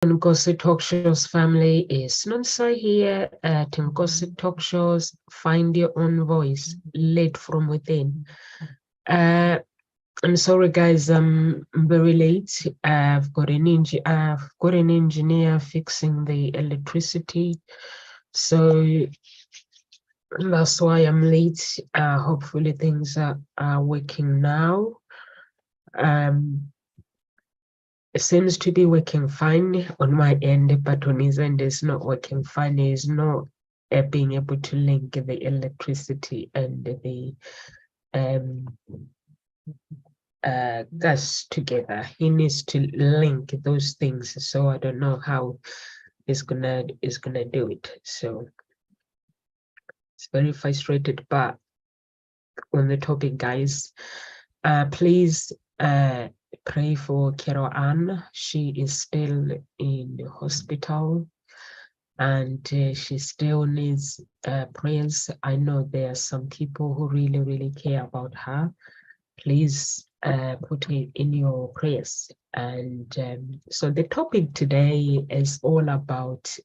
Ngozi Talk Shows family, is Nonsa here at Ngozi Talk Shows. Find your own voice, led from within. I'm sorry, guys. I'm very late. I've got an engineer fixing the electricity, so that's why I'm late. Hopefully, things are working now. It seems to be working fine on my end, but on his end, it's not working fine. He's not being able to link the electricity and the gas together. He needs to link those things. So I don't know how he's gonna do it. So it's very frustrated. But on the topic, guys, please pray for Carol Ann. She is still in the hospital and she still needs prayers. I know there are some people who really care about her. Please put it in your prayers. And so the topic today is all about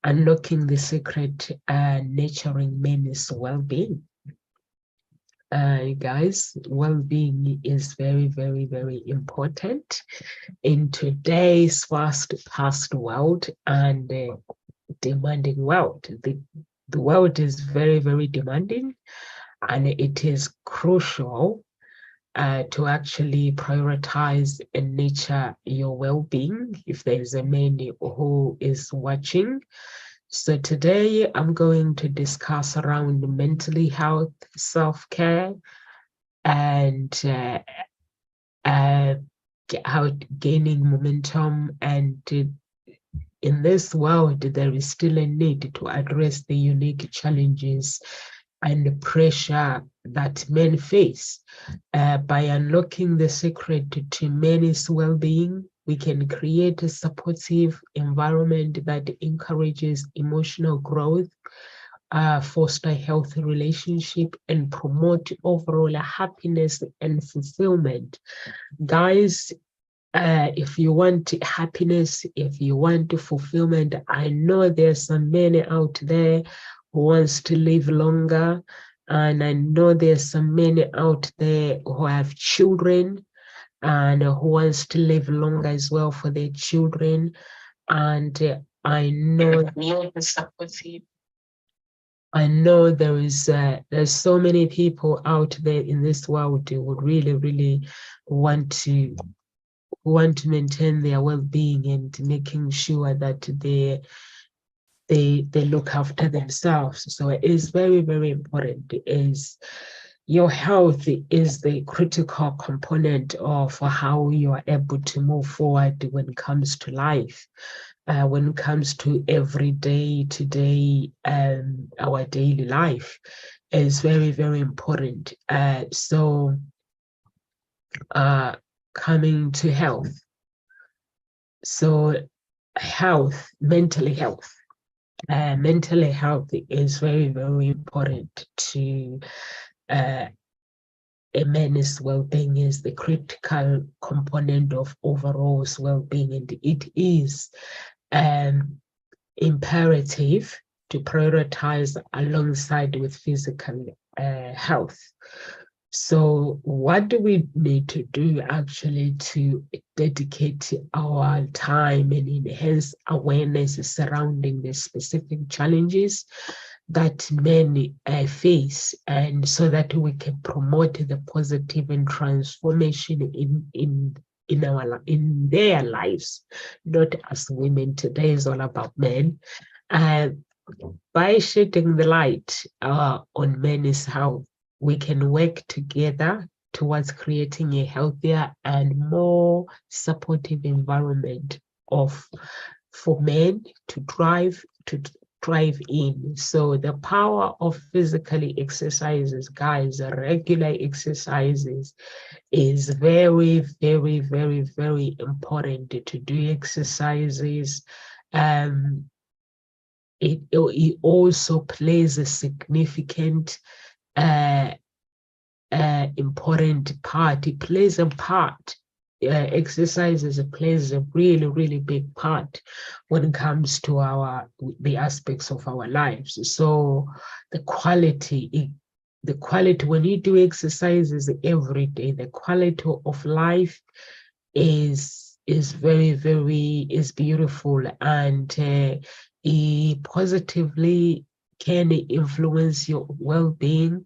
unlocking the secret, nurturing men's well-being. Guys, well-being is very important in today's fast-paced world and demanding world. The world is very demanding, and it is crucial to actually prioritize and nurture your well-being if there is a man who is watching. So today I'm going to discuss around mental health, self-care, and how gaining momentum. And in this world, there is still a need to address the unique challenges and the pressure that men face. By unlocking the secret to men's well-being, we can create a supportive environment that encourages emotional growth, foster healthy relationship, and promote overall happiness and fulfillment. Guys, if you want happiness, if you want fulfillment, I know there's some men out there who wants to live longer, and I know there's some men out there who have children and who wants to live longer as well for their children. And I know there's so many people out there in this world who would really want to maintain their well-being and making sure that they look after themselves. So it is very important. Your health is the critical component of how you are able to move forward when it comes to life, when it comes to everyday today, our daily life is very important. So coming to health. So health, mental health. Mental health is very important to a man's well-being, is the critical component of overall well-being, and it is imperative to prioritize alongside with physical health. So what do we need to do actually to dedicate our time and enhance awareness surrounding the specific challenges that men face, and so that we can promote the positive and transformation in their lives, not as women. Today is all about men. By shedding the light on men is how we can work together towards creating a healthier and more supportive environment for men to thrive in. So the power of physically exercises, guys, regular exercises is very important. To do exercises, it also plays a significant important part. It plays a part exercises plays a really, really big part when it comes to the aspects of our lives. So the quality, when you do exercises every day, the quality of life is very, very is beautiful, and it positively can influence your well-being.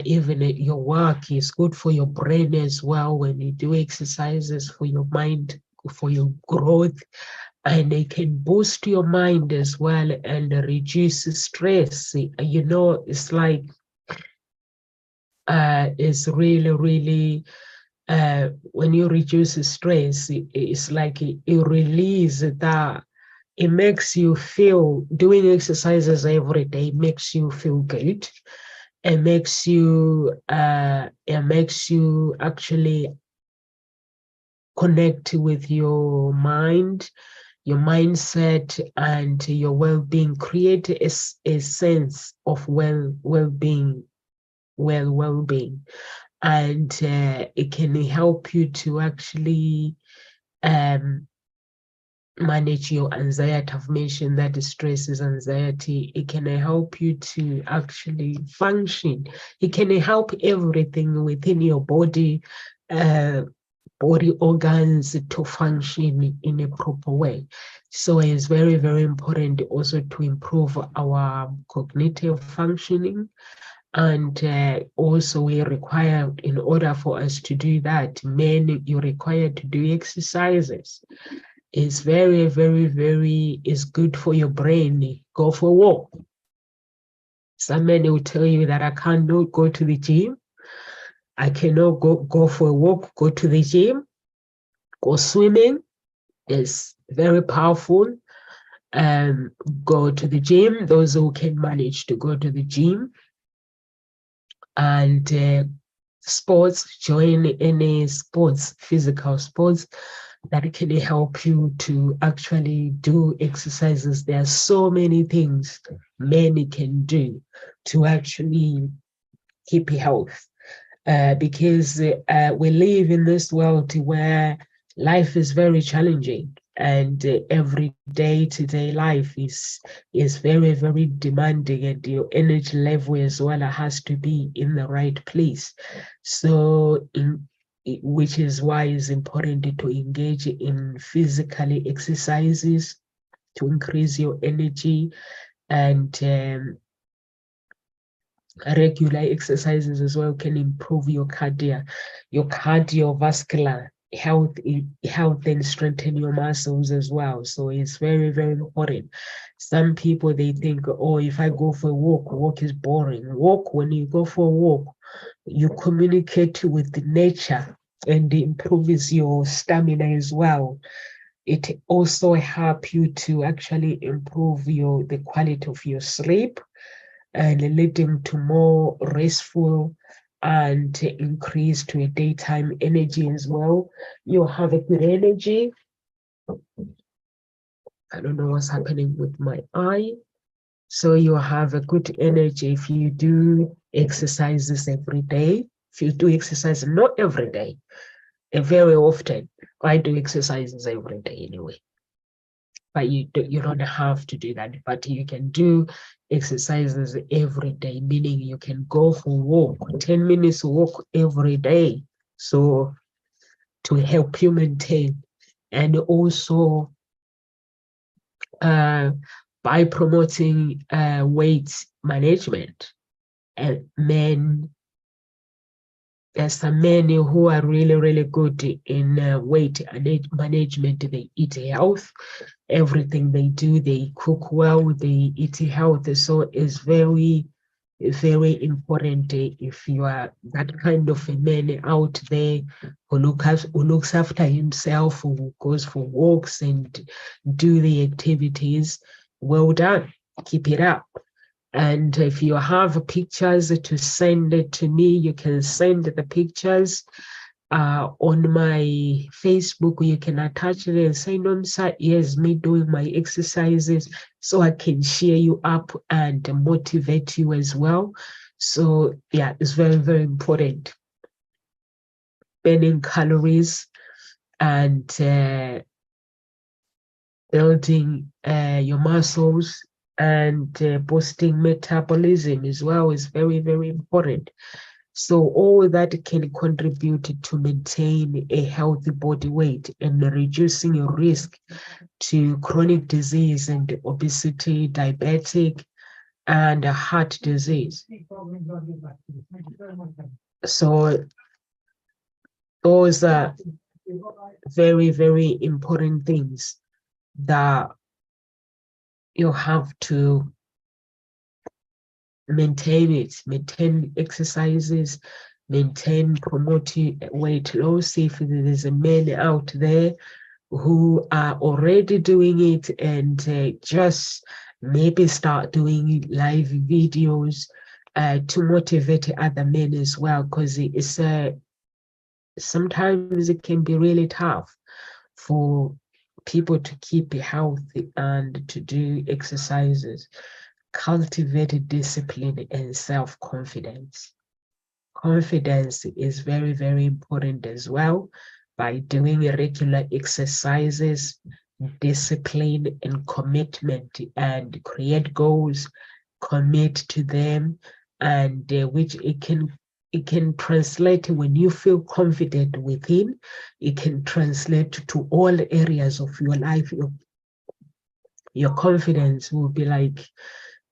Even your work is good for your brain as well when you do exercises, for your mind, for your growth, and it can boost your mind as well and reduce stress. You know, it's like it's really, really when you reduce stress, it's like it release that. It makes you feel, doing exercises every day makes you feel good. It makes you actually connect with your mind, your mindset, and your well-being. Create a sense of well-being, well-being, and it can help you to actually manage your anxiety. I've mentioned that stress is anxiety. It can help you to actually function. It can help everything within your body, body organs to function in a proper way. So it's very, very important also to improve our cognitive functioning. And also we require, in order for us to do that, men, you're required to do exercises. It's very, very, very, is good for your brain. Go for a walk. Some men will tell you that I cannot go to the gym. I cannot go for a walk, go to the gym. Go swimming is very powerful. Go to the gym, those who can manage to go to the gym. And sports, join any sports, physical sports, that can help you to actually do exercises. There are so many things many can do to actually keep health, because we live in this world where life is very challenging, and every day-to-day life is very, very demanding, and your energy level as well has to be in the right place. So which is why it's important to engage in physical exercises to increase your energy, and regular exercises as well can improve your cardiovascular health and strengthen your muscles as well. So it's very, very important. Some people, they think, oh, if I go for a walk is boring. When you go for a walk, you communicate with nature, and it improves your stamina as well. It also helps you to actually improve the quality of your sleep, and leading to more restful and increase to a daytime energy as well. You have a good energy. I don't know what's happening with my eye. So you have a good energy if you do exercises every day. If you do exercise, not every day, very often. I do exercises every day anyway. But you don't have to do that. But you can do exercises every day, meaning you can go for a walk, 10 minutes walk every day. So to help you maintain, and also by promoting weight management. And there's some men who are really, really good in weight management. They eat health. Everything they do, they cook well, they eat health. So it's very, very important if you are that kind of a man out there who looks after himself, who goes for walks and do the activities. Well done. Keep it up. And if you have pictures to send it to me, you can send the pictures on my Facebook. You can attach it and say, no, sir, here's me doing my exercises, so I can cheer you up and motivate you as well. So yeah, it's very, very important. Burning calories, and building your muscles, and boosting metabolism as well is very, very important. So all that can contribute to maintain a healthy body weight and reducing your risk to chronic disease and obesity, diabetic, and heart disease. So those are very, very important things that you have to maintain exercises, promote weight loss. If there's a man out there who are already doing it, and just maybe start doing live videos to motivate other men as well, because it's sometimes it can be really tough for people to keep healthy and to do exercises. Cultivate discipline and self-confidence. Confidence is very, very important as well. By doing regular exercises, discipline and commitment, and create goals, commit to them, and which it can translate. When you feel confident within, it can translate to all areas of your life. Your confidence will be like,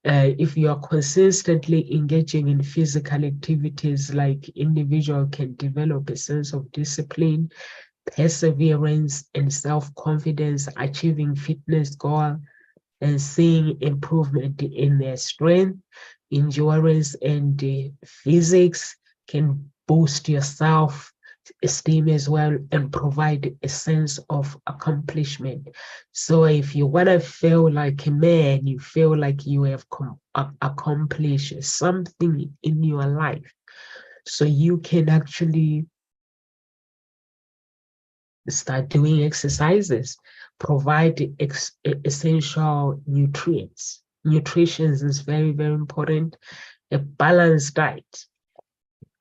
if you are consistently engaging in physical activities, like individual can develop a sense of discipline, perseverance, and self-confidence, achieving fitness goal, and seeing improvement in their strength, endurance, and physics can boost your self-esteem as well and provide a sense of accomplishment. So if you want to feel like a man, you feel like you have accomplished something in your life, so you can actually start doing exercises, provide essential nutrients. Nutrition is very, very important. A balanced diet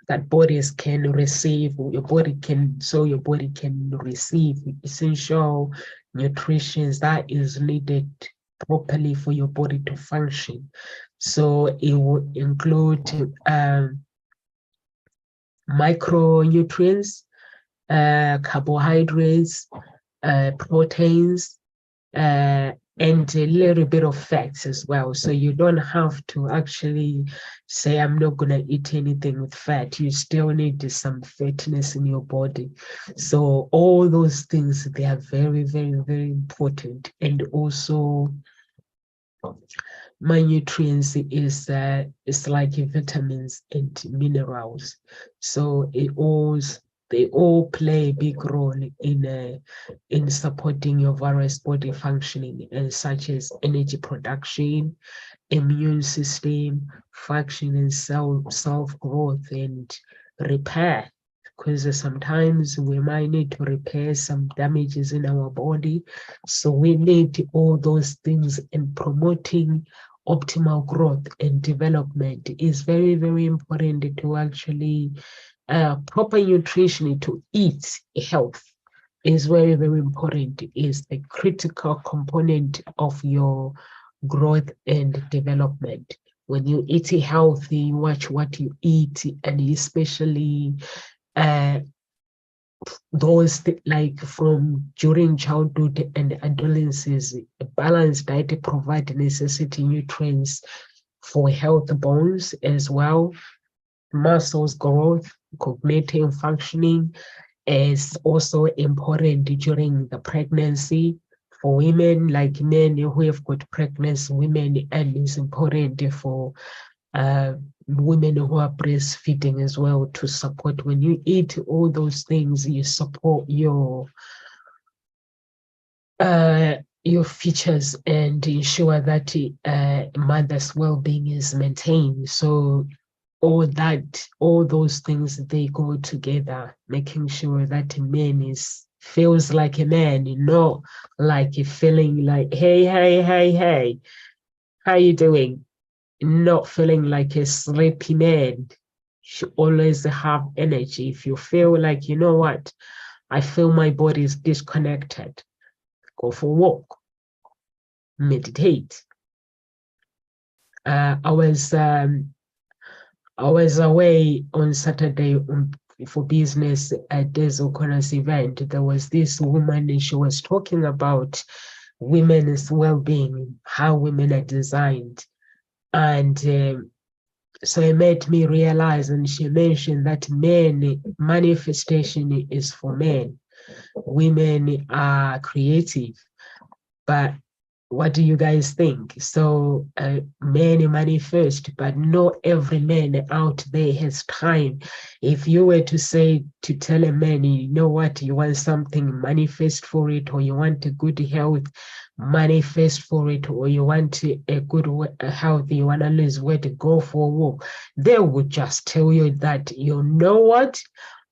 that bodies can receive, your body can receive essential nutrition that is needed properly for your body to function. So it will include micronutrients, carbohydrates, proteins, and a little bit of fats as well. So you don't have to actually say, I'm not going to eat anything with fat. You still need some fatness in your body. So all those things, they are very, very, very important. And also, my nutrients is it's like vitamins and minerals. So they all play a big role in supporting your various body functioning, such as energy production, immune system function, and self growth and repair. Because sometimes we might need to repair some damages in our body, so we need all those things. And promoting optimal growth and development is very, very important to actually proper nutrition, to eat health is very, very important. It is a critical component of your growth and development. When you eat healthy, watch what you eat, and especially those like from during childhood and adolescence, a balanced diet provides necessary nutrients for healthy bones as well, muscles growth, cognitive functioning is also important during the pregnancy. For women, like men who have got pregnancy women, and it's important for women who are breastfeeding as well, to support. When you eat all those things, you support your features and ensure that mother's well-being is maintained. So all those things, they go together, making sure that a man feels like a man, not like feeling like, hey, how you doing? Not feeling like a sleepy man. You should always have energy. If you feel like, you know what, I feel my body is disconnected. Go for a walk, meditate. I was away on Saturday for business at Des O'Connor's event. There was this woman, and she was talking about women's well-being, how women are designed. And so it made me realize, and she mentioned that men, manifestation is for men. Women are creative, but what do you guys think? So men manifest, but not every man out there has time. If you were to say, to tell a man, you know what, you want something, manifest for it, or you want a good health, manifest for it, or you want a good health, you want to lose weight, go for a walk, they would just tell you that, you know what,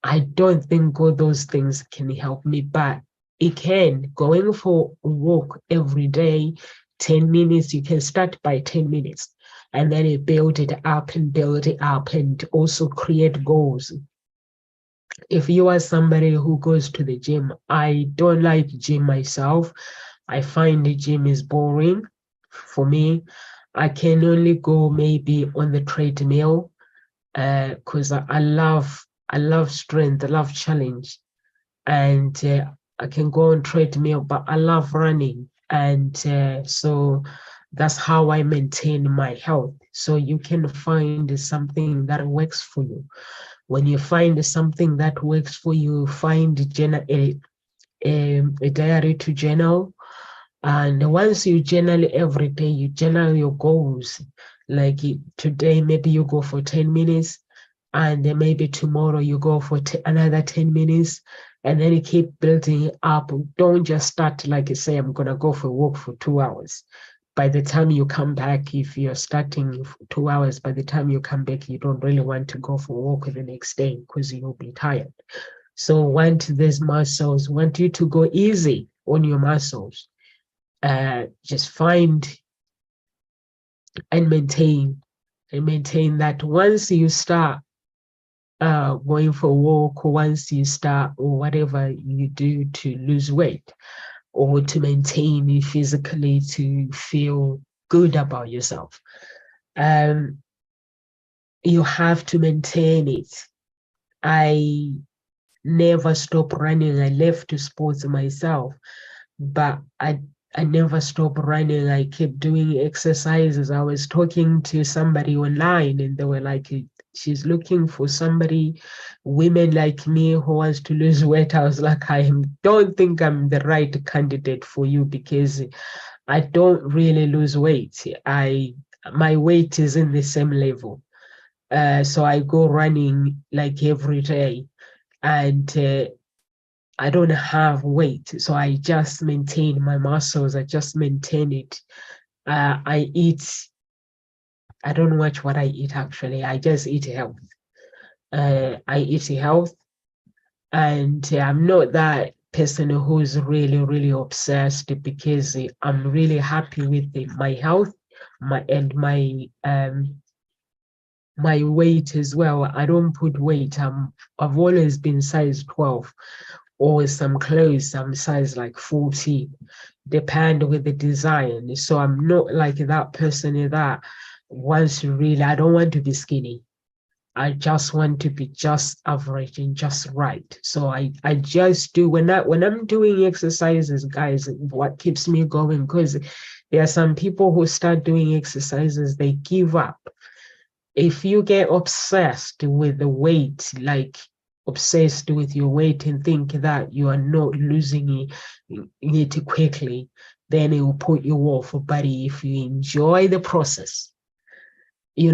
I don't think all those things can help me, but it can. Going for a walk every day, 10 minutes, you can start by 10 minutes and then you build it up and also create goals. If you are somebody who goes to the gym, I don't like gym myself. I find the gym is boring for me. I can only go maybe on the treadmill because I love strength, I love challenge. And I can go on treadmill, but I love running. And so that's how I maintain my health. So you can find something that works for you. When you find something that works for you, find a diary to journal. And once you journal every day, you journal your goals. Like today, maybe you go for 10 minutes, and then maybe tomorrow you go for another 10 minutes, and then you keep building it up. Don't just start like you say, I'm going to go for a walk for 2 hours. By the time you come back, if you're starting for 2 hours, by the time you come back, you don't really want to go for a walk the next day because you'll be tired. So want these muscles, want you to go easy on your muscles. Just find and maintain that once you start going for a walk, once you start, or whatever you do to lose weight or to maintain you physically, to feel good about yourself, you have to maintain it. I never stopped running. I left sports myself, but I never stopped running. I kept doing exercises. I was talking to somebody online and they were like, she's looking for somebody, women like me who wants to lose weight. I was like, I don't think I'm the right candidate for you because I don't really lose weight. My weight is in the same level. So I go running like every day, and I don't have weight, so I just maintain my muscles. I just maintain it. I eat. I don't watch what I eat actually. I just eat health. I eat health, and I'm not that person who's really obsessed because I'm really happy with my health, my weight as well. I don't put weight. I've always been size 12. Or some clothes, some size like 40, depend with the design. So I'm not like that person that wants to really, I don't want to be skinny. I just want to be just average and just right. So I just do when I'm doing exercises, guys, what keeps me going, because there are some people who start doing exercises, they give up. If you get obsessed with the weight, like obsessed with your weight and think that you are not losing it quickly, then it will put you off. But if you enjoy the process, you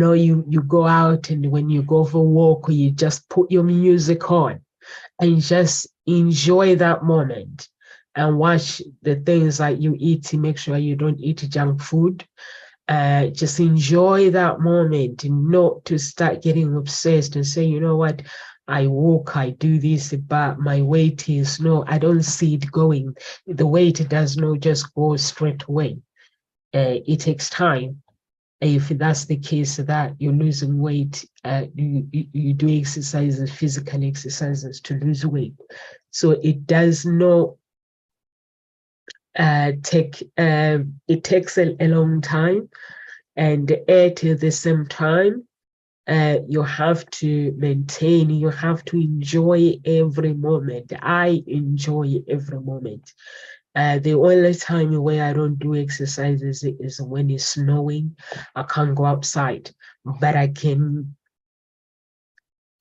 go out, and when you go for a walk, you just put your music on and just enjoy that moment and watch the things that you eat. Make sure you don't eat junk food. Just enjoy that moment and not to start getting obsessed and say, you know what, I walk, I do this, but my weight is no, I don't see it going. The weight does not just go straight away. It takes time. if that's the case that you're losing weight, you do exercises, physical exercises to lose weight. So it does not it takes a long time, and at the same time, you have to maintain, you have to enjoy every moment. I enjoy every moment. The only time where I don't do exercises is when it's snowing. I can't go outside, but I can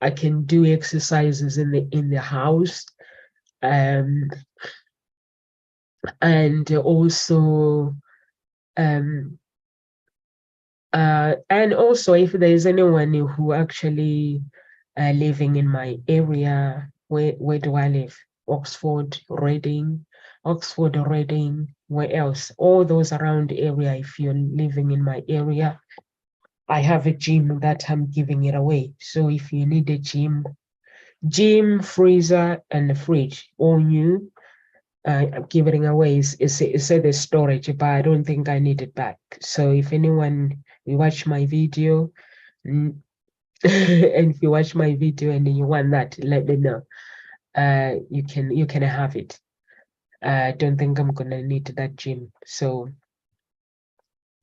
do exercises in the house, um, and also um, and also if there is anyone who actually living in my area, where do I live? Oxford, Reading, where else? All those around the area, if you're living in my area, I have a gym that I'm giving it away. So if you need a gym, freezer, and a fridge, all new, I'm giving away. It's the storage, but I don't think I need it back. So if anyone you watch my video, and if you watch my video and you want that, let me know. You can have it. I don't think I'm gonna need that gym. So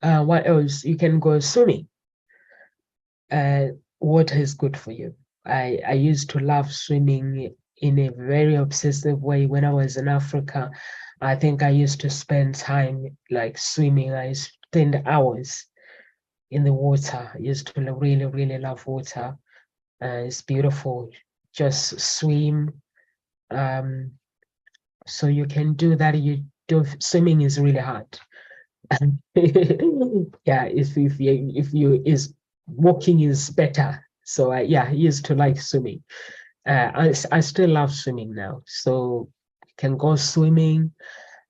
what else? You can go swimming. Water is good for you. I used to love swimming in a very obsessive way when I was in Africa. I think I used to spend time like swimming. I spend hours in the water. I used to really, really love water. It's beautiful. Just swim. So you can do that. You do swimming is really hard. Yeah, if you is walking is better. So yeah, I used to like swimming. I still love swimming now. So you can go swimming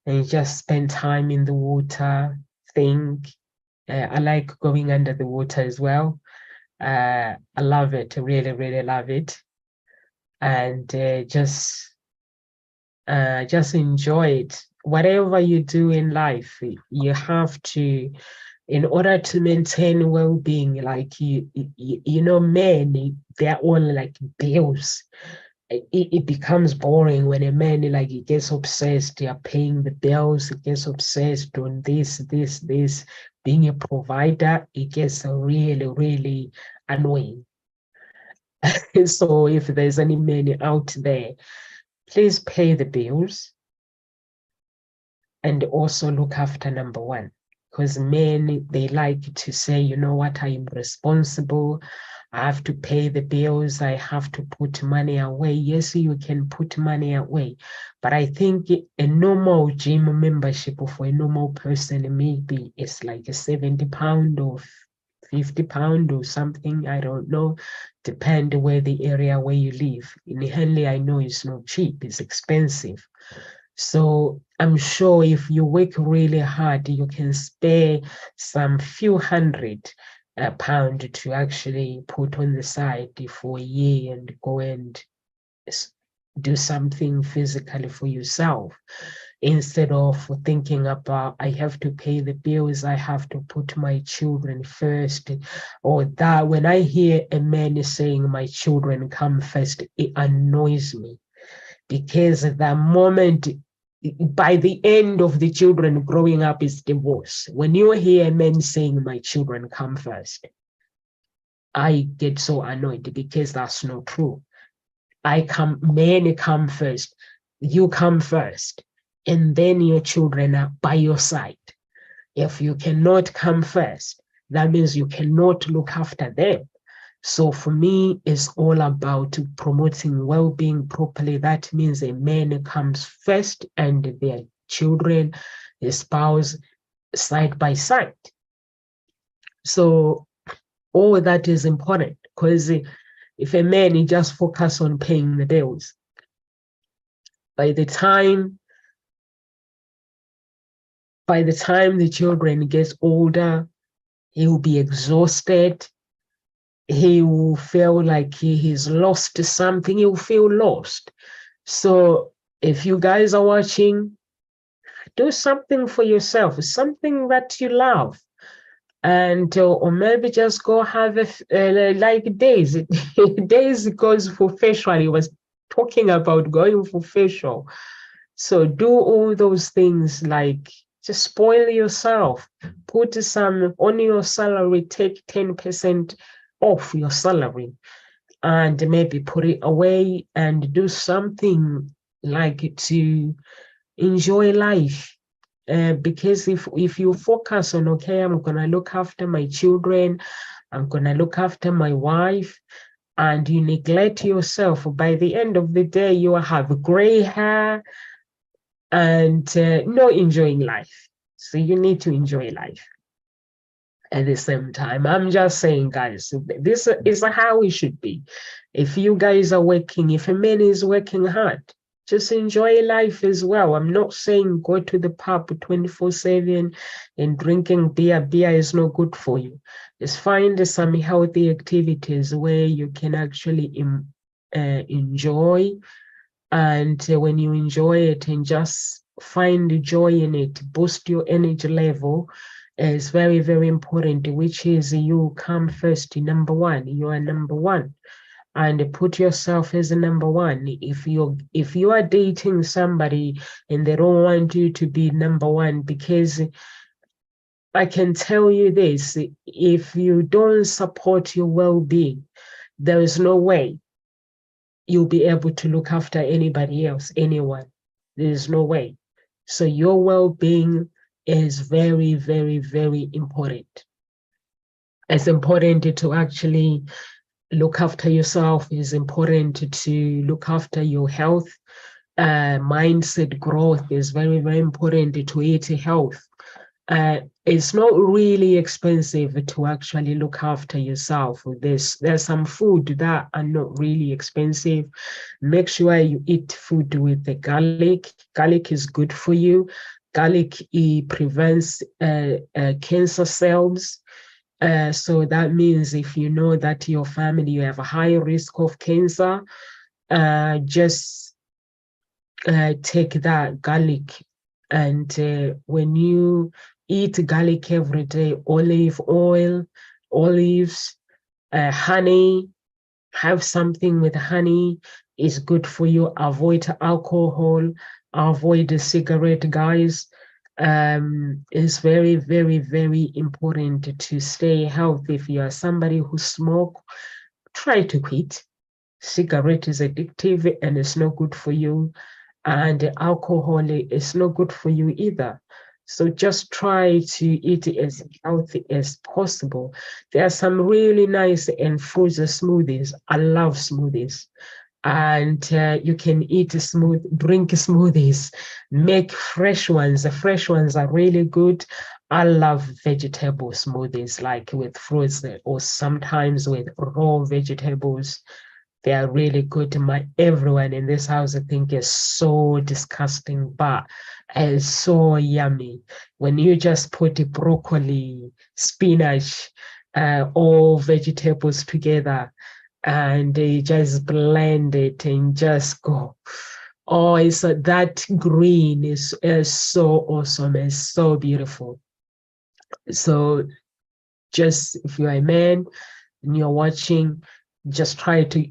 and just spend time in the water, think. I like going under the water as well. I love it, really, really love it. And just enjoy it. Whatever you do in life, you have to, in order to maintain well-being, like men, they're all like bills. It becomes boring when a man like he gets obsessed, you're paying the bills, he gets obsessed on this. Being a provider, it gets really, really annoying. So if there's any men out there, please pay the bills and also look after number one. Because men, they like to say, you know what, I'm responsible. I have to pay the bills. I have to put money away. Yes, you can put money away. But I think a normal gym membership for a normal person, maybe it's like a £70 or £50 or something. I don't know. Depend where the area where you live. In Henley, I know it's not cheap. It's expensive. So I'm sure if you work really hard, you can spare some few hundred pound to actually put on the side for a year and go and do something physically for yourself, instead of thinking about I have to pay the bills, I have to put my children first. Or that when I hear a man saying my children come first, it annoys me, because the moment, by the end of the children growing up is divorce. When you hear men saying my children come first, I get so annoyed, because that's not true. Men come first, you come first, and then your children are by your side. If you cannot come first, that means you cannot look after them. So for me, it's all about promoting well-being properly. That means a man comes first and their children, their spouse, side by side. So all that is important, because if a man just focus on paying the bills, by the time the children gets older, he will be exhausted. He will feel like he's lost something. He will feel lost. So if you guys are watching, do something for yourself, something that you love. and or maybe just go have like days. Days goes for facial. He was talking about going for facial. So do all those things, like just spoil yourself. Put some on your salary, take 10% off your salary, and maybe put it away and do something like to enjoy life. Because if you focus on, okay, I'm gonna look after my children, I'm gonna look after my wife, and you neglect yourself, by the end of the day, you will have gray hair and not enjoying life. So you need to enjoy life at the same time. I'm just saying, guys, this is how it should be. If you guys are working, if a man is working hard, just enjoy life as well. I'm not saying go to the pub 24/7 and drinking beer. Beer is not good for you. Just find some healthy activities where you can actually enjoy. And when you enjoy it and just find joy in it, boost your energy level, is very, very important, which is you come first, number one. You are number one, and put yourself as a number one. If you are dating somebody and they don't want you to be number one, because I can tell you this, if you don't support your well-being, there is no way you'll be able to look after anybody else, anyone. There's no way. So your well-being is very, very, very important. It's important to actually look after yourself. It's important to look after your health. Mindset growth is very, very important to eat health. It's not really expensive to actually look after yourself. There's some food that are not really expensive. Make sure you eat food with the garlic. Garlic is good for you. Garlic prevents cancer cells. So that means if you know that your family, you have a high risk of cancer, just take that garlic. And when you eat garlic every day, olive oil, olives, honey, have something with honey is good for you. Avoid alcohol, avoid the cigarette, guys. It's very, very, very important to stay healthy. If you are somebody who smoke, try to quit. Cigarette is addictive and it's not good for you. And alcohol is not good for you either. So just try to eat it as healthy as possible. There are some really nice and fruit smoothies. I love smoothies. And you can drink smoothies, make fresh ones. The fresh ones are really good. I love vegetable smoothies, like with fruits or sometimes with raw vegetables. They are really good. Everyone in this house, I think, is so disgusting, but it's so yummy. When you just put the broccoli, spinach, all vegetables together, and they just blend it and just go. Oh, that green is so awesome. It's so beautiful. So just if you're a man and you're watching, just try to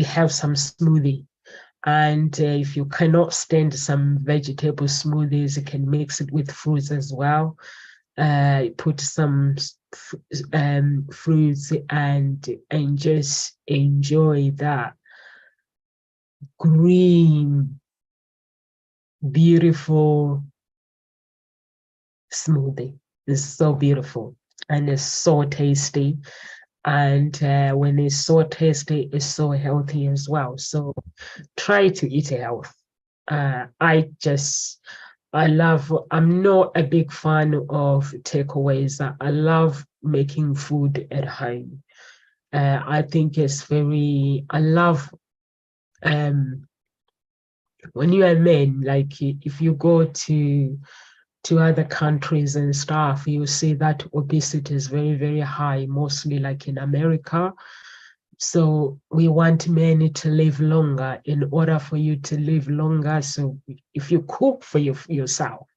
have some smoothie. And if you cannot stand some vegetable smoothies, you can mix it with fruits as well. Put some fruits and just enjoy that green, beautiful smoothie. It's so beautiful and it's so tasty. And when it's so tasty, it's so healthy as well. So try to eat health. I'm not a big fan of takeaways. I love making food at home. I think I love when you are men, like if you go to other countries and stuff, you see that obesity is very, very high, mostly like in America. So we want men to live longer. In order for you to live longer, so if you cook for yourself,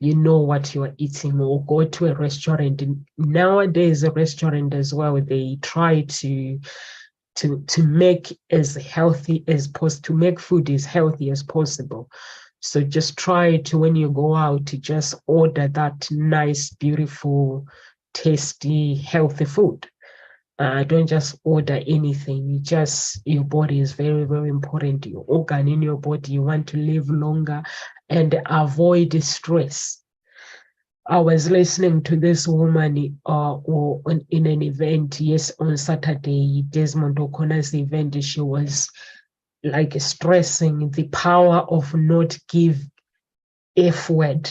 you know what you're eating, or go to a restaurant. And nowadays, a restaurant as well, they try to make as healthy as possible, to make food as healthy as possible. So just try to, when you go out, to just order that nice, beautiful, tasty, healthy food. Don't just order anything. Your body is very, very important. Your organ in your body, you want to live longer and avoid stress. I was listening to this woman in an event, yes, on Saturday, Desmond O'Connor's event. She was like stressing the power of not give F word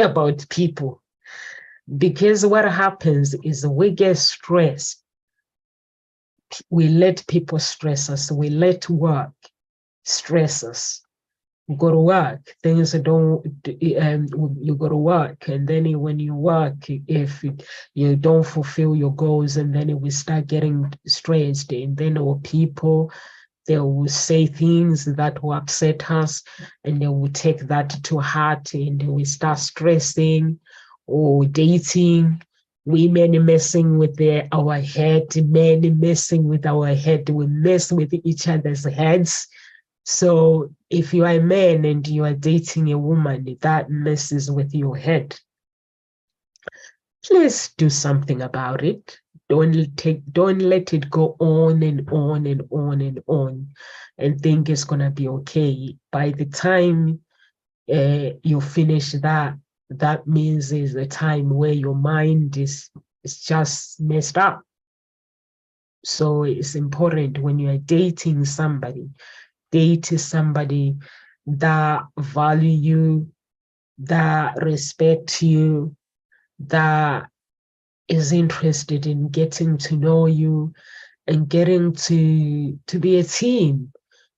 about people. Because what happens is we get stressed. We let people stress us. We let work stress us. You go to work, things don't, you go to work, and then when you work, if you don't fulfill your goals, and then we start getting stressed, and then our people, they will say things that will upset us, and they will take that to heart, and we start stressing or dating. Women messing with our head, men messing with our head, we mess with each other's heads. So if you are a man and you are dating a woman that messes with your head, please do something about it. Don't let it go on and on and on and on and think it's gonna be okay. By the time you finish that, that means is a time where your mind is just messed up. So it's important when you are dating somebody, date somebody that value you, that respect you, that is interested in getting to know you and getting to be a team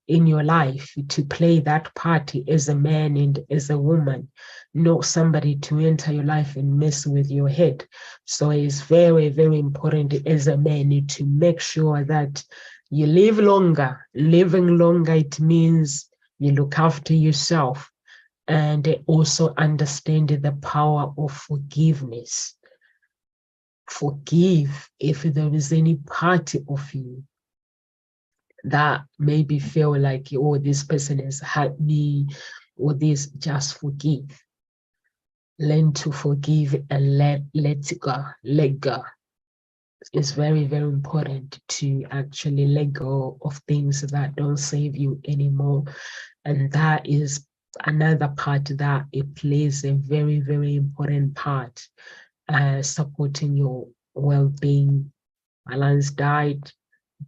in your life, to play that part as a man and as a woman, not somebody to enter your life and mess with your head. So it's very, very important as a man to make sure that you live longer. Living longer, it means you look after yourself and also understand the power of forgiveness. Forgive if there is any part of you that maybe feel like, oh, this person has hurt me, or this, just forgive. Learn to forgive and let go. Let go. It's very, very important to actually let go of things that don't save you anymore. And that is another part that it plays a very, very important part, supporting your well-being, balanced diet,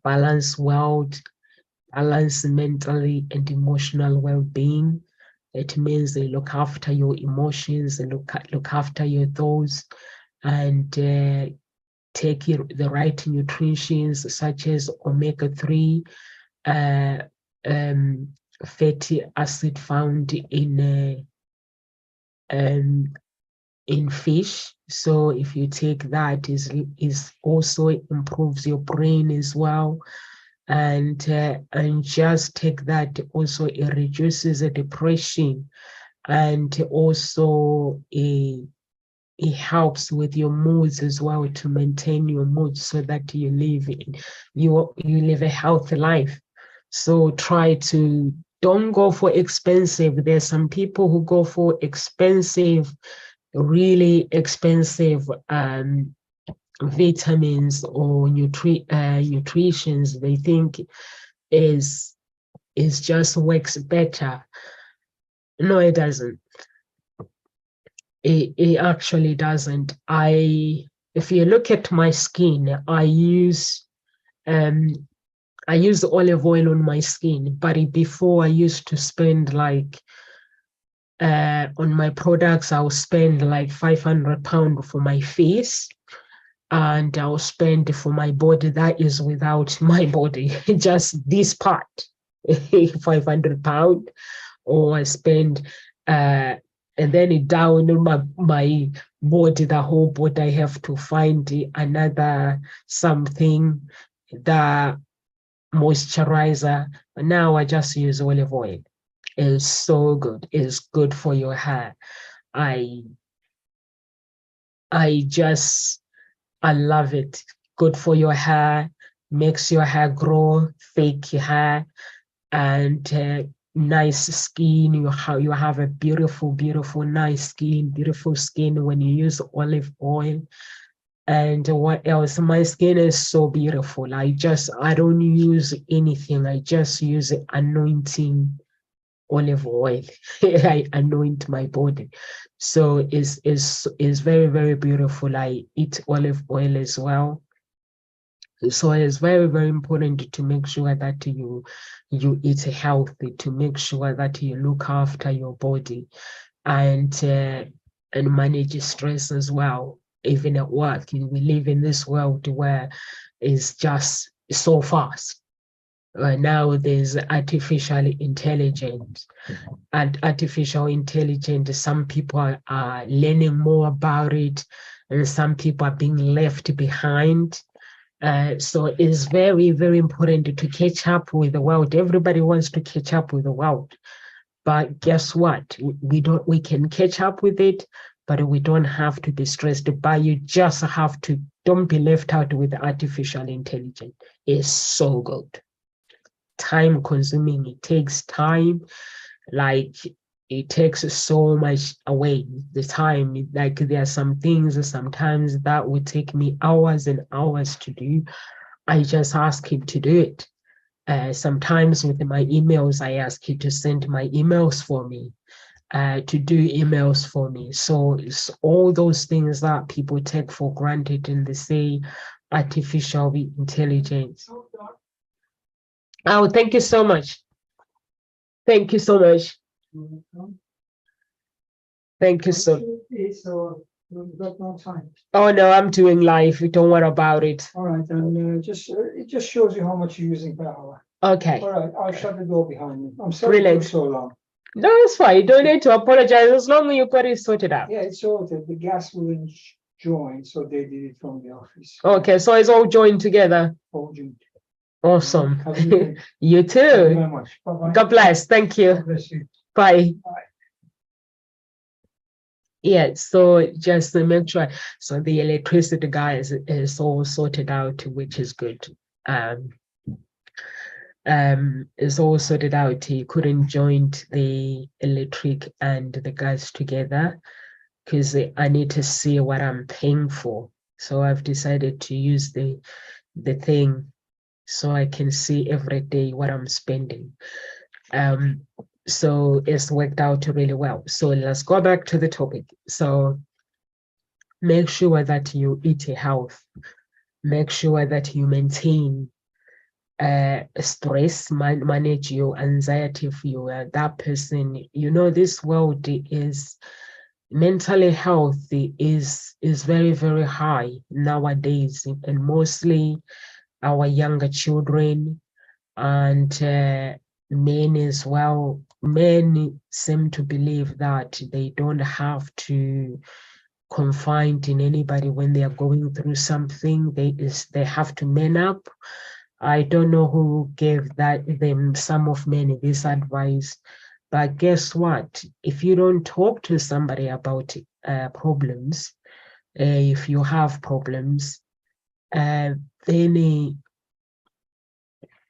balanced wealth, balance mentally and emotional well-being. It means they look after your emotions, they look after your thoughts, and take the right nutrients such as omega-3, fatty acid found in fish. So if you take that, is also improves your brain as well. And just take that, also it reduces the depression, and also it helps with your moods as well, to maintain your mood so that you live a healthy life. So try to, don't go for expensive. There's some people who go for expensive, really expensive vitamins or nutritions. They think is just works better. No, it doesn't. It actually doesn't. If you look at my skin, I use olive oil on my skin, but before I used to spend like on my products, I'll spend like £500 for my face, and I'll spend for my body that is without my body, just this part, £500, or I spend and then it down on my body, the whole body, I have to find another something, the moisturizer. But now I just use olive oil. It's so good. It's good for your hair. I I love it. Good for your hair, makes your hair grow, thick hair, and nice skin. You have a beautiful, beautiful, nice skin, beautiful skin when you use olive oil. And what else? My skin is so beautiful. I don't use anything. I just use anointing olive oil. I anoint my body. So it's very, very beautiful. I eat olive oil as well. So it's very, very important to make sure that you eat healthy, to make sure that you look after your body, and manage stress as well. Even at work, we live in this world where it's just so fast. Now there's artificial intelligence, and artificial intelligence, some people are learning more about it, and some people are being left behind. So it's very, very important to catch up with the world. Everybody wants to catch up with the world. But guess what? We can catch up with it, but we don't have to be stressed. But you just have to, don't be left out with artificial intelligence. It's so good. Time consuming, it takes time. Like, it takes so much away the time. Like, there are some things sometimes that would take me hours and hours to do. I just ask him to do it. Sometimes with my emails, I ask him to send my emails for me, to do emails for me. So it's all those things that people take for granted, and they say artificial intelligence. Oh, thank you so much. Thank you so much. Thank you so. We've got no time. Oh no, I'm doing live. Don't worry about it. All right, and it just shows you how much you're using per hour. Okay. All right, I'll shut the door behind me. I'm sorry it Brilliant. took so long. No, it's fine. You don't need to apologize as long as you got it sorted out. Yeah, it's sorted. The gas wouldn't join, so they did it from the office. Okay, so it's all joined together. All joined. Awesome. Have a good day. You Thank you too. very much. Bye-bye. God bless. Thank you. God bless you. Bye. Bye. Yeah, so just to make sure, so the electricity guy is all sorted out, which is good. Is all sorted out. He couldn't join the electric and the gas together because I need to see what I'm paying for. So I've decided to use the thing so I can see every day what I'm spending. So it's worked out really well. So let's go back to the topic. So make sure that you eat health. Make sure that you maintain stress, manage your anxiety. If you are that person, this world is mentally healthy is very, very high nowadays, and mostly our younger children and men as well. Men seem to believe that they don't have to confide in anybody when they are going through something. They have to man up. I don't know who gave them some of men this advice, but guess what? If you don't talk to somebody about problems, if you have problems, then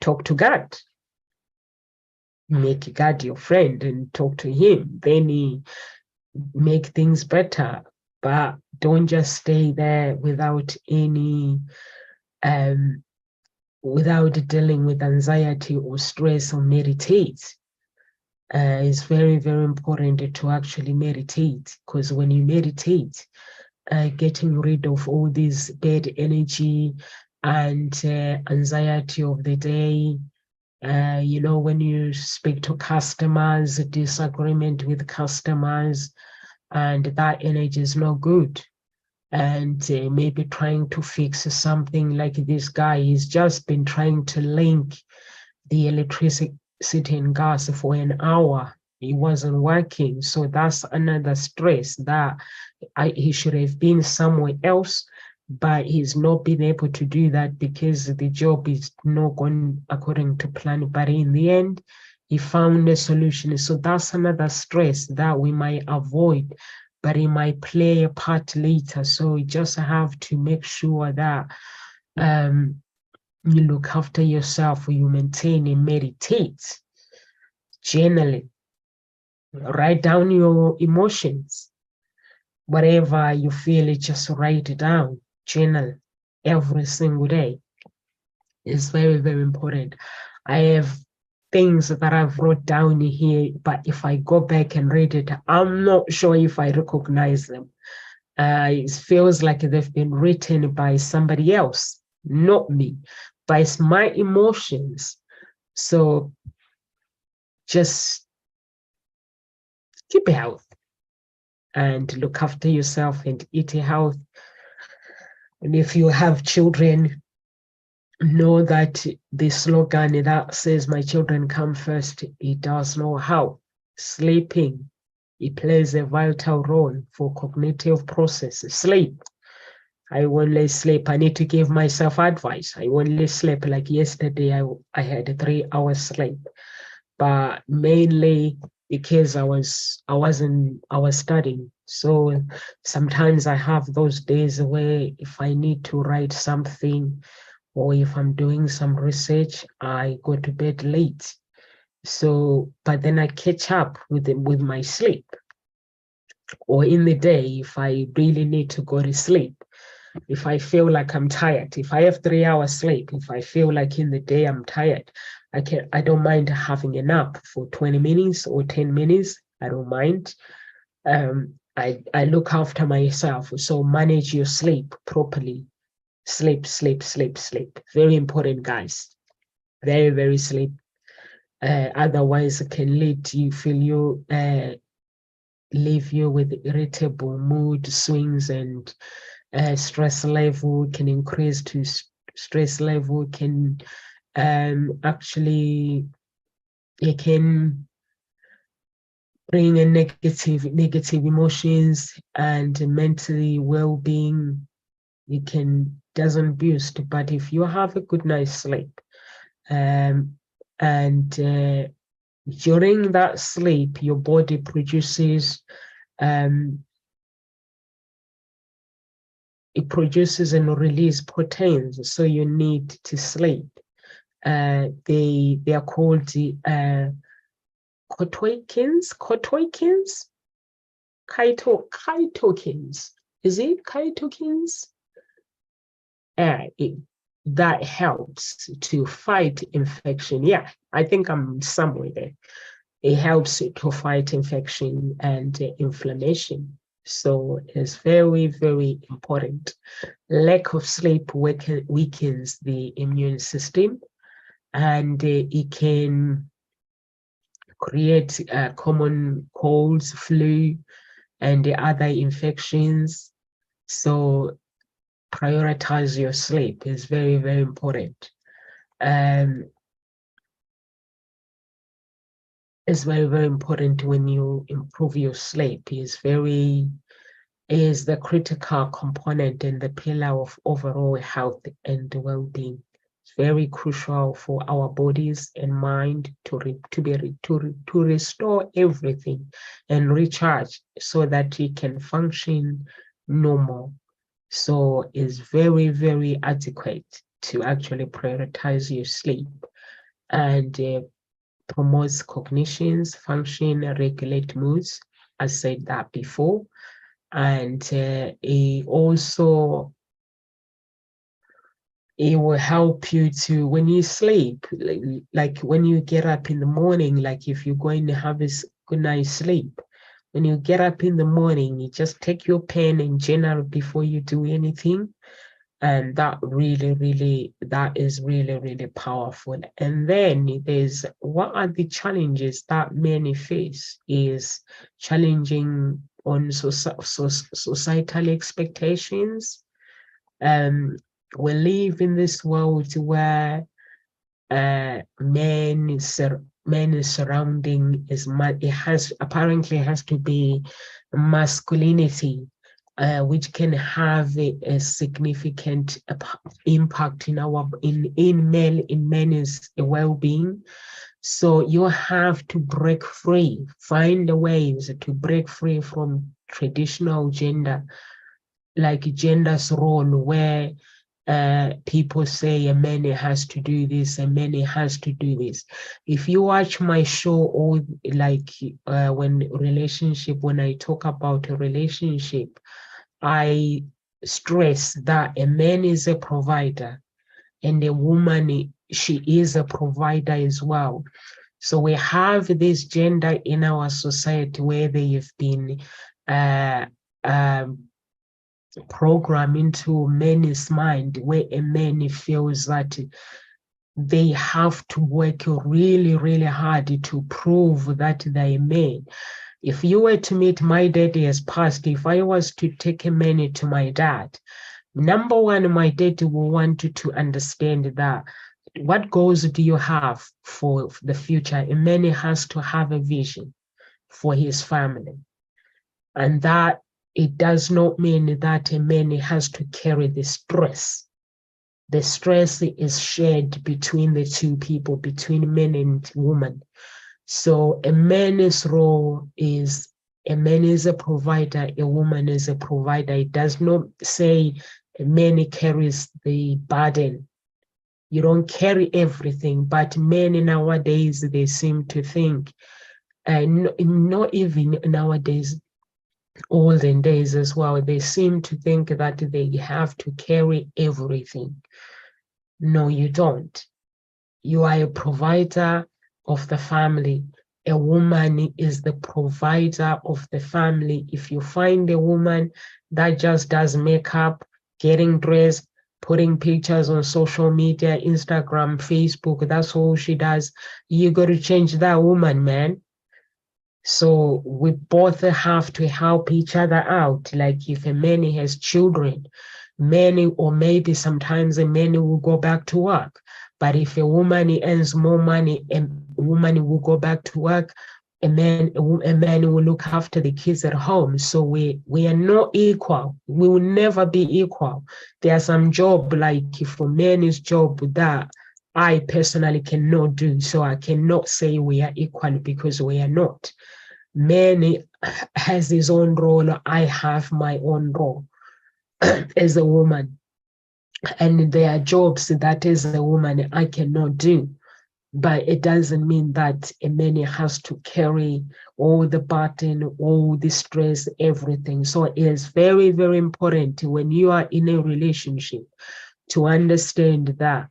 talk to God. Make God your friend and talk to him. Then make things better. But don't just stay there without any without dealing with anxiety or stress or meditate. It's very, very important to actually meditate, because when you meditate, getting rid of all this bad energy and anxiety of the day. When you speak to customers, disagreement with customers, and that energy is not good. And maybe trying to fix something, like this guy, he's just been trying to link the electricity and gas for an hour. It wasn't working. So that's another stress that he should have been somewhere else, but he's not been able to do that because the job is not going according to plan. But in the end, he found a solution. So that's another stress that we might avoid but it might play a part later. So you just have to make sure that you look after yourself, you maintain and meditate, journaling, write down your emotions, whatever you feel, just write it down, journal every single day. It's very, very important. I have things that I've wrote down here, but if I go back and read it, I'm not sure if I recognize them. It feels like they've been written by somebody else, not me, but it's my emotions. So just keep health and look after yourself and eat health. And if you have children, know that the slogan that says my children come first, it does not help. Sleeping, it plays a vital role for cognitive processes. Sleep. I only sleep. I need to give myself advice. I only sleep. Like yesterday, I had 3 hours sleep, but mainly because I was studying. So sometimes I have those days where if I need to write something or if I'm doing some research, I go to bed late. So, but then I catch up with my sleep. Or in the day, if I really need to go to sleep, if I feel like I'm tired, if I have 3 hours sleep, if I feel like in the day I'm tired, I don't mind having a nap for 20 minutes or 10 minutes. I don't mind. I look after myself. So manage your sleep properly. Sleep, sleep, sleep, sleep. Very important, guys. Very, very sleep. Otherwise, it can leave you with irritable mood swings, and stress level can increase to stress level can actually, it can bring a negative emotions and mentally well-being. It doesn't boost, but if you have a good night's sleep, and during that sleep, your body produces it produces and releases proteins, so you need to sleep. They are called chitokines. Is it chitokines? That helps to fight infection. Yeah, I think I'm somewhere there. It helps to fight infection and inflammation. So it's very, very important. Lack of sleep weakens the immune system, and it can create common colds, flu, and the other infections. So prioritize your sleep is very, very important. It's very, very important when you improve your sleep. Is the critical component and the pillar of overall health and well-being. It's very crucial for our bodies and mind to restore everything and recharge so that we can function normal. So it's very, very adequate to actually prioritize your sleep, and promotes cognitions, function, regulate moods. I said that before. And it also, it will help you to, when you sleep, like when you get up in the morning, like if you're going to have a good night's sleep, when you get up in the morning, you just take your pen and journal before you do anything. And that is really, really powerful. And then there's, what are the challenges that many face is challenging on societal expectations. We live in this world where men surrounding is, it apparently has to be masculinity, which can have a significant impact in men's well-being. So you have to break free, find the ways to break free from traditional gender, like gender's role, where people say a man has to do this, a man has to do this. If you watch my show, or like when I talk about a relationship, I stress that a man is a provider and a woman, she is a provider as well. So we have this gender in our society where they have been uh, um, programmed into men's mind, where a man feels that they have to work really, really hard to prove that they're a man. If you were to meet my daddy as past, if I was to take a man to my dad, number one, my dad will want to understand that what goals do you have for the future? A man has to have a vision for his family. And that it does not mean that a man has to carry the stress. The stress is shared between the two people, between men and women. So a man's role is, a man is a provider, a woman is a provider. It does not say a man carries the burden. You don't carry everything, but men nowadays, they seem to think, not even nowadays, olden days as well, they seem to think that they have to carry everything. No, you don't. You are a provider of the family. A woman is the provider of the family. If you find a woman that just does makeup, getting dressed, putting pictures on social media, Instagram, Facebook, that's all she does, you got to change that woman, man. So we both have to help each other out. Like if a man has children, many, or maybe sometimes a man will go back to work. But if a woman earns more money, a woman will go back to work. A man will look after the kids at home. So we are not equal. We will never be equal. There are some job, like for men's job, that I personally cannot do. So I cannot say we are equal, because we are not. Man has his own role. I have my own role as a woman. And there are jobs that as a woman I cannot do. But it doesn't mean that a man has to carry all the burden, all the stress, everything. So it is very, very important when you are in a relationship to understand that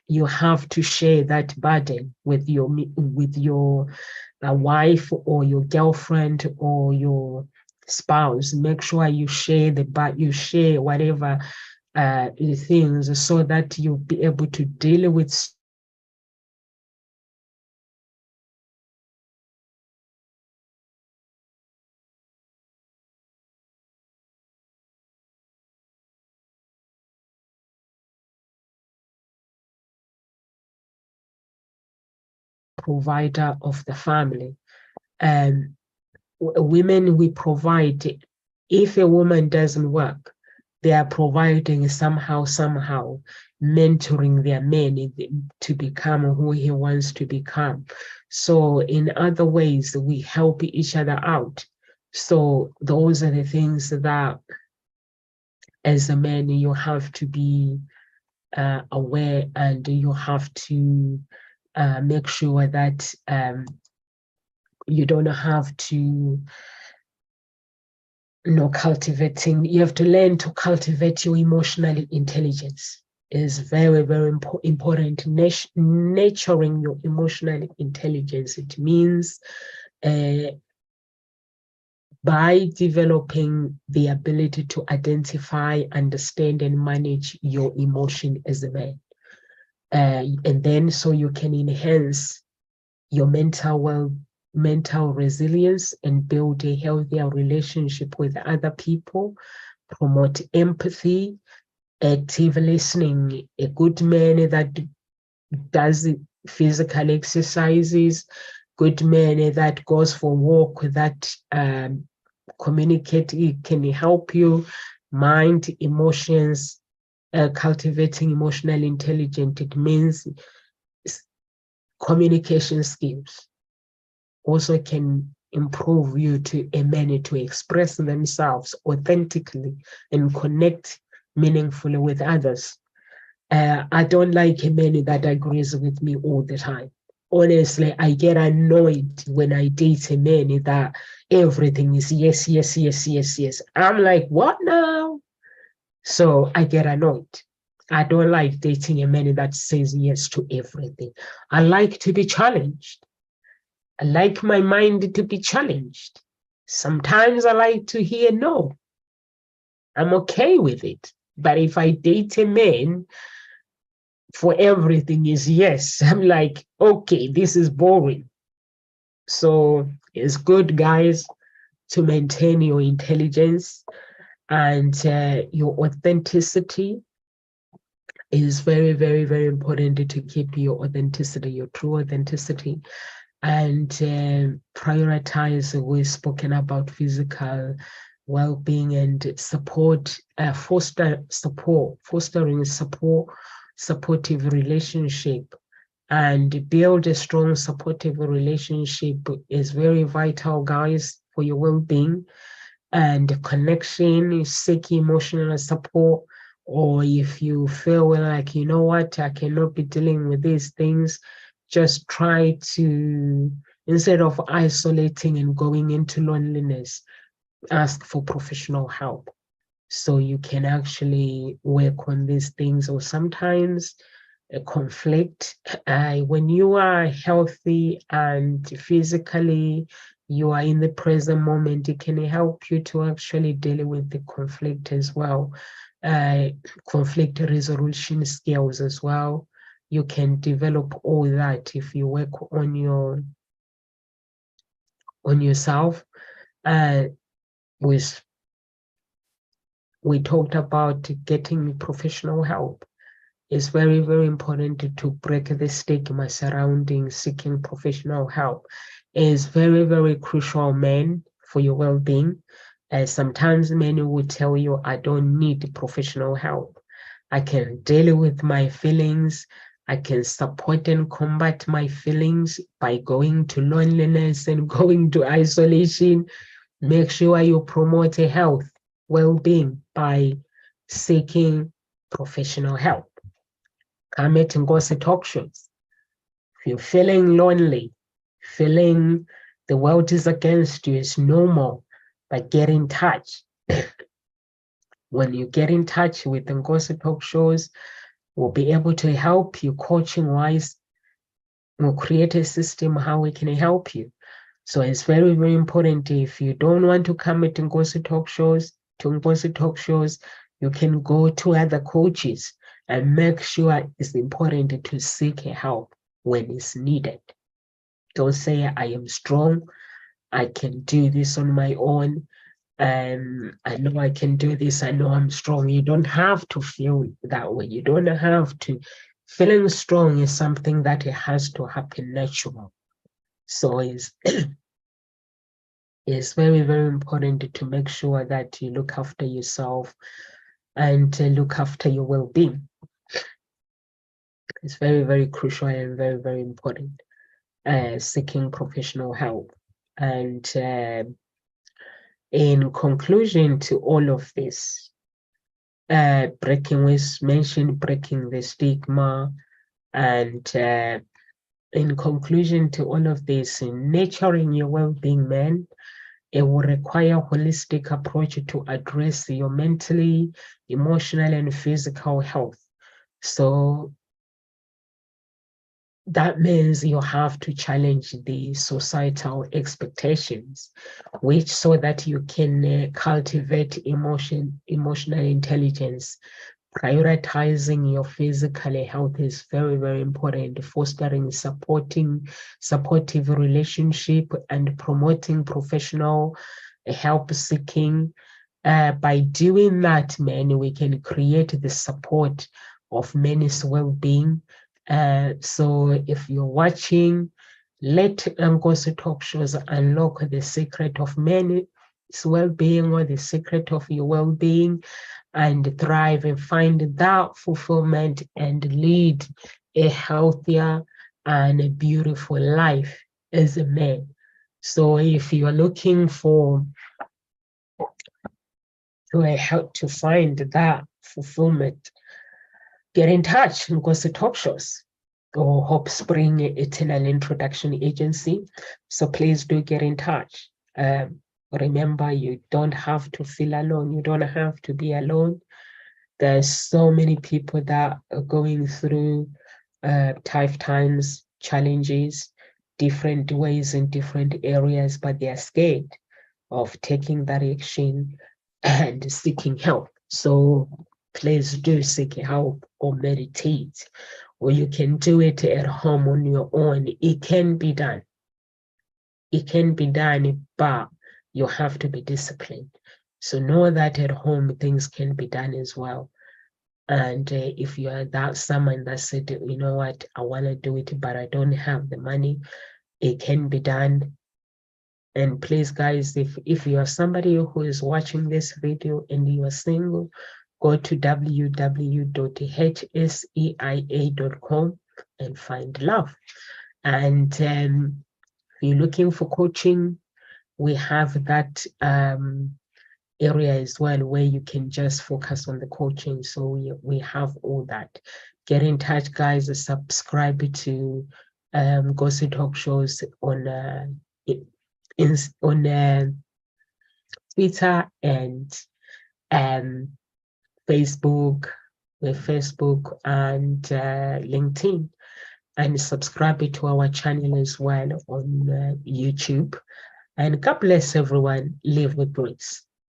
you have to share that burden with your wife or your girlfriend or your spouse. Make sure you share you share whatever things, so that you'll be able to deal with provider of the family. Women, we provide. If a woman doesn't work, they are providing somehow, mentoring their men to become who he wants to become. So in other ways, we help each other out. So those are the things that as a man you have to be aware, and you have to make sure that you don't have to, you have to learn to cultivate your emotional intelligence. Is very, very important. Nurturing your emotional intelligence. It means by developing the ability to identify, understand, and manage your emotion as a man. And then so you can enhance your mental resilience and build a healthier relationship with other people, promote empathy, active listening. A good man that does physical exercises, good man that goes for walk, that communicate, can help you mind, emotions, cultivating emotional intelligence. It means communication skills also can improve you to a man to express themselves authentically and connect meaningfully with others. I don't like a man that agrees with me all the time. Honestly, I get annoyed when I date a man that everything is yes, yes, yes, yes, yes. I'm like, what now? So I get annoyed. I don't like dating a man that says yes to everything. I like to be challenged. I like my mind to be challenged. Sometimes I like to hear no. I'm okay with it. But if I date a man for everything is yes, I'm like, okay, this is boring. So it's good, guys, to maintain your intelligence and your authenticity is very, very, very important to keep your authenticity, your true authenticity, and prioritize. We've spoken about physical well-being and support, fostering supportive relationship, and build a strong supportive relationship is very vital, guys, for your well-being and connection. Seek emotional support, or if you feel like, you know what, I cannot be dealing with these things, just try to, instead of isolating and going into loneliness, ask for professional help so you can actually work on these things. Or sometimes a conflict, when you are healthy and physically you are in the present moment, it can help you to actually deal with the conflict as well. Conflict resolution skills as well. You can develop all that if you work on yourself. With we talked about getting professional help. It's very, very important to break the stigma surrounding seeking professional help. It's very, very crucial, men, for your well-being. Sometimes men will tell you, I don't need professional help. I can deal with my feelings. I can support and combat my feelings by going to loneliness and going to isolation. Make sure you promote a health, well-being by seeking professional help. Come at Ngozi talk shows. If you're feeling lonely, feeling the world is against you, it's normal, but get in touch. When you get in touch with the Ngozi talk shows, we'll be able to help you coaching-wise. We'll create a system how we can help you. So it's very, very important. If you don't want to come to Ngozi talk shows, you can go to other coaches and make sure it's important to seek help when it's needed. Don't say, I am strong, I can do this on my own, and I know I can do this, I know I'm strong. You don't have to feel that way. You don't have to. Feeling strong is something that it has to happen natural. So it's very, very important to make sure that you look after yourself and look after your well-being. It's very, very crucial and very, very important. Seeking professional help. And in conclusion to all of this, breaking the stigma, and in conclusion to all of this, in nurturing your well-being, man, it will require a holistic approach to address your mentally, emotional, and physical health. So that means you have to challenge the societal expectations, which so that you can cultivate emotional intelligence. Prioritizing your physical health is very, very important. Fostering supportive relationship and promoting professional help seeking. By doing that, man, we can create the support of men's well-being. So if you're watching, let Ngozi talk shows unlock the secret of men's well-being, or the secret of your well-being, and thrive and find that fulfillment and lead a healthier and a beautiful life as a man. So if you are looking for to help to find that fulfillment, get in touch because the talk shows or Hope Spring Eternal Introduction Agency. So please do get in touch. Remember, you don't have to feel alone. You don't have to be alone. There's so many people that are going through tough times, challenges, different ways in different areas, but they're scared of taking that action and seeking help. So please do seek help or meditate, or you can do it at home on your own. It can be done. It can be done, but you have to be disciplined. So know that at home things can be done as well. And if you are that someone that said, you know what, I want to do it, but I don't have the money, it can be done. And please, guys, if you are somebody who is watching this video and you are single, go to www.hseia.com and find love. And if you're looking for coaching, we have that area as well where you can just focus on the coaching. So we have all that. Get in touch, guys. Subscribe to Gossip Talk Shows on Twitter and Facebook, with Facebook and LinkedIn, and subscribe to our channel as well on YouTube. And God bless everyone. Live with grace.